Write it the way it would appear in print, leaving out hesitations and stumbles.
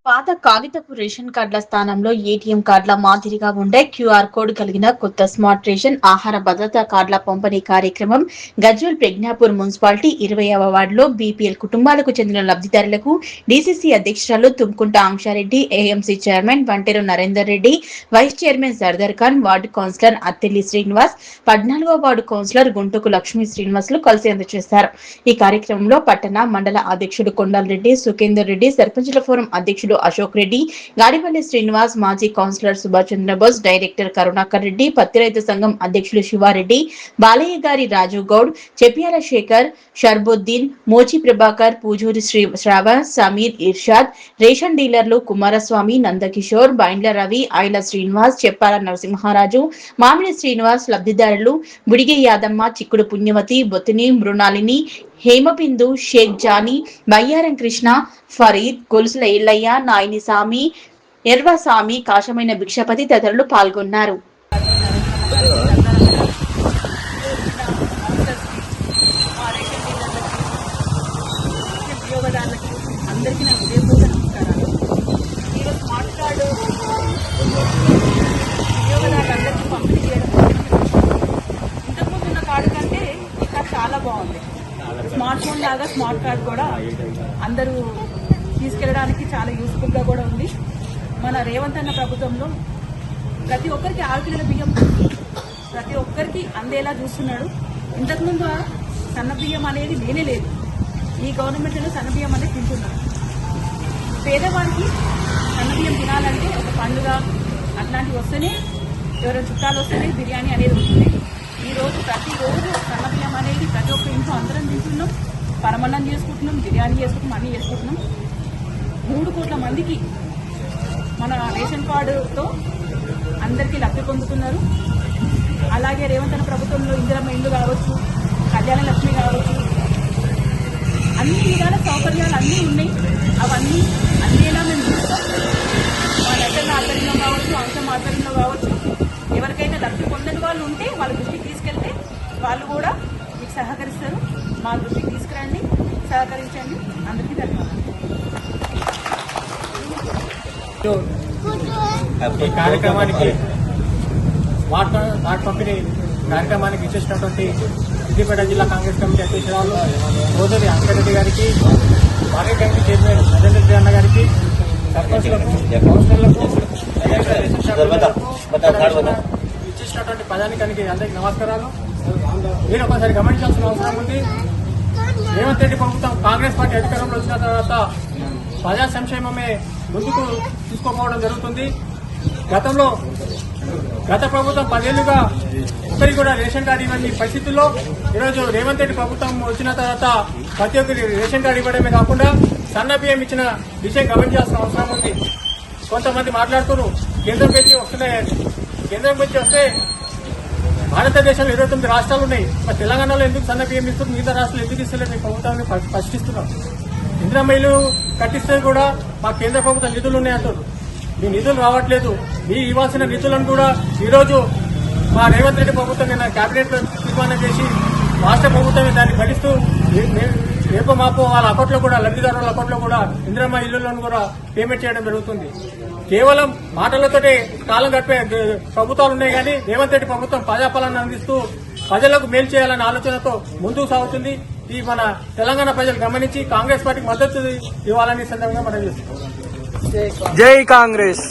పాత కాగితపు రేషన్ కార్డుల స్థానంలో ఏటీఎం కార్డుల మాదిరిగా ఉండే క్యూఆర్ కోడ్ కలిగిన కొత్త స్మార్ట్ రేషన్ ఆహార భద్రతా కార్డుల పంపిణీ కార్యక్రమం గజ్వేల్ ప్రజ్ఞాపూర్ మున్సిపాలిటీ 20వ వార్డులో బీపీఎల్ కుటుంబాలకు చెందిన లబ్ధిదారులకు డీసీసీ అధ్యక్షురాలు Tumkunta Aanksha Reddy, AMC chairman Vanteru Narender Reddy, vice chairman Sardar Khan, ward councillor Attelli Srinivas, 14వ వార్డు కౌన్సిలర్ గుంటుకు లక్ష్మీ శ్రీనివాసులు కలిసి అందజేశారు. ఈ కార్యక్రమంలో పట్టణ మండల అధ్యక్షుడు కొండాలరెడ్డి, సుఖేందర్ రెడ్డి, సర్పంచుల ఫోరం అధ్యక్షుడు అశోక్ రెడ్డి, గాడిపల్లి శ్రీనివాస్, మాజీ కౌన్సిలర్ సుభాష్ చంద్రబోస్, డైరెక్టర్ కరుణాకర్ రెడ్డి, పత్తి రైతు సంఘం అధ్యక్షులు శివారెడ్డి, బాలయ్య గారి రాజు గౌడ్, చెపియాల శేఖర్, షర్బుద్దీన్, మోచి ప్రభాకర్, పూజూరి శ్రావణ్, సమీర్, ఇర్షాద్, రేషన్ డీలర్లు కుమారస్వామి, నందకిషోర్, బైండ్ల రవి, ఐల శ్రీనివాస్, చెప్పాల నరసింహారాజు, మామిడి శ్రీనివాస్, లబ్ధిదారులు బుడిగే యాదమ్మ, చిక్కుడు పుణ్యవతి, బొత్తిని మృణాలిని, హేమబిందు, షేక్ జానీ, బయ్యారం కృష్ణ, ఫరీద్, గొలుసుల ఎల్లయ్య, నాయని సామి, ఎర్వసామి, కాశమైన భిక్షపతి తదితరులు పాల్గొన్నారు. అందరికీ నా హృదయపూర్వక నమస్కారాలు. ఈరోజు స్మార్ట్ కార్డు వినియోగదారులందరికీ పంపిణీ చేయడం ఇంతకుముందు ఉన్న కార్డు కంటే ఈ కార్డు చాలా బాగుంది. స్మార్ట్ ఫోన్ లాగా స్మార్ట్ కార్డు కూడా అందరూ తీసుకెళ్ళడానికి చాలా యూస్ఫుల్ గా కూడా ఉంది. మన రేవంత్ అన్న ప్రభుత్వంలో ప్రతి ఒక్కరికి 6 కిలోల బియ్యం ప్రతి ఒక్కరికి అందేలా చూస్తున్నాడు. ఇంతకుముందు సన్న బియ్యం అనేది లేనే లేదు. ఈ గవర్నమెంట్ లో సన్న బియ్యం అనేది తింటున్నారు. పేదవారికి సన్న బియ్యం తినాలంటే ఒక పండుగ అట్లాంటివి వస్తేనే, ఎవరైనా చుట్టాలు వస్తేనే బిర్యానీ అనేది వస్తుంది. ప్రతిరోజు సన్న బియ్యం అనేది ప్రతి ఒక్క ఇంట్లో అందరం తింటున్నాం. పరమన్నం చేసుకుంటున్నాం, బిర్యానీ చేసుకుంటున్నాం, అన్నీ చేసుకుంటున్నాం. 3 కోట్ల మందికి మన రేషన్ కార్డుతో అందరికీ లబ్ధి పొందుతున్నారు. అలాగే రేవంత్ అన్న ప్రభుత్వంలో ఇందిరమ్మ ఇల్లు కావచ్చు, కళ్యాణ లక్ష్మి కావచ్చు, అన్ని విధాల సౌకర్యాలు అన్నీ ఉన్నాయి. అవన్నీ అన్నేలా మేము చూస్తాం. మా దగ్గర ఆధ్వర్యంలో కావచ్చు, అంశం ఆధ్వర్యంలో కావచ్చు, ఎవరికైనా లబ్ధి పొందని వాళ్ళు ఉంటే వాళ్ళ దృష్టికి తీసుకెళ్తే వాళ్ళు కూడా మీకు సహకరిస్తారు. మా దృష్టికి తీసుకురండి, సహకరించండి. అందరికీ ధన్యవాదాలు. ఈ కార్యక్రమానికి స్మార్ట్ కార్డ్ పంపిణీ కార్యక్రమానికి ఇచ్చేసినటువంటి సిద్దిపేట జిల్లా కాంగ్రెస్ కమిటీ అధ్యక్షురాలు సోదరి అంకరెడ్డి గారికి, market committee chairman Narender Reddy అన్న గారికి, సర్పంచులకు, కౌన్సిలర్లకు, ఇచ్చేసినటువంటి ప్రజానికానికి అందరికీ నమస్కారాలు. మీరు ఒకసారి గమనించాల్సిన అవసరం ఉంది. రేవంత్ రెడ్డి ప్రభుత్వం కాంగ్రెస్ పార్టీ అధికారంలో వచ్చిన తర్వాత ప్రజా సంక్షేమమే ముందుకు తీసుకోపోవడం జరుగుతుంది. గత ప్రభుత్వం 10 ఏళ్లుగా ఒక్కరికి కూడా రేషన్ కార్డు ఇవ్వని పరిస్థితుల్లో ఈరోజు రేవంత్ రెడ్డి ప్రభుత్వం వచ్చిన తర్వాత ప్రతి ఒక్కరికి రేషన్ కార్డు ఇవ్వడమే కాకుండా సన్న బియ్యం ఇచ్చిన విషయం గమనించాల్సిన అవసరం ఉంది. కొంతమంది మాట్లాడుతున్నారు కేంద్రం పెంచి వస్తున్నాయని. కేంద్రం పెంచి వస్తే భారతదేశంలో 29 రాష్ట్రాలు ఉన్నాయి. మరి తెలంగాణలో ఎందుకు సన్న బియ్యం ఇస్తున్నారు, మిగతా రాష్ట్రాలు ఎందుకు ఇస్తలేదు? మీ ప్రభుత్వాన్ని ప్రశ్నిస్తున్నాం. ఇందిరమ్మ ఇల్లు కట్టిస్తే కూడా మా కేంద్ర ప్రభుత్వం నిధులు ఉన్నాయంటారు. మీ నిధులు రావట్లేదు. మీ ఇవ్వాల్సిన నిధులను కూడా ఈరోజు మా రేవంత్ రెడ్డి ప్రభుత్వం నిన్న కేబినెట్ లో తీర్మానం చేసి రాష్ట్ర ప్రభుత్వమే దాన్ని భరిస్తూ రేపు మాపు వాళ్ళ అకౌంట్లో కూడా, లబ్ధిదారుల అకౌంట్లో కూడా ఇందిరమ్మ ఇళ్లను కూడా పేమెంట్ చేయడం జరుగుతుంది. కేవలం మాటలతోటే కాలం గడిపే ప్రభుత్వాలు ఉన్నాయి కానీ రేవంత్ రెడ్డి ప్రభుత్వం ప్రజాపాలన అందిస్తూ ప్రజలకు మేలు చేయాలనే ఆలోచనతో ముందుకు సాగుతుంది. ఈ మన తెలంగాణ ప్రజలు గమనించి కాంగ్రెస్ పార్టీకి మద్దతు ఇవ్వాలని సందర్భంగా మనం చేస్తున్నాం. జై కాంగ్రెస్.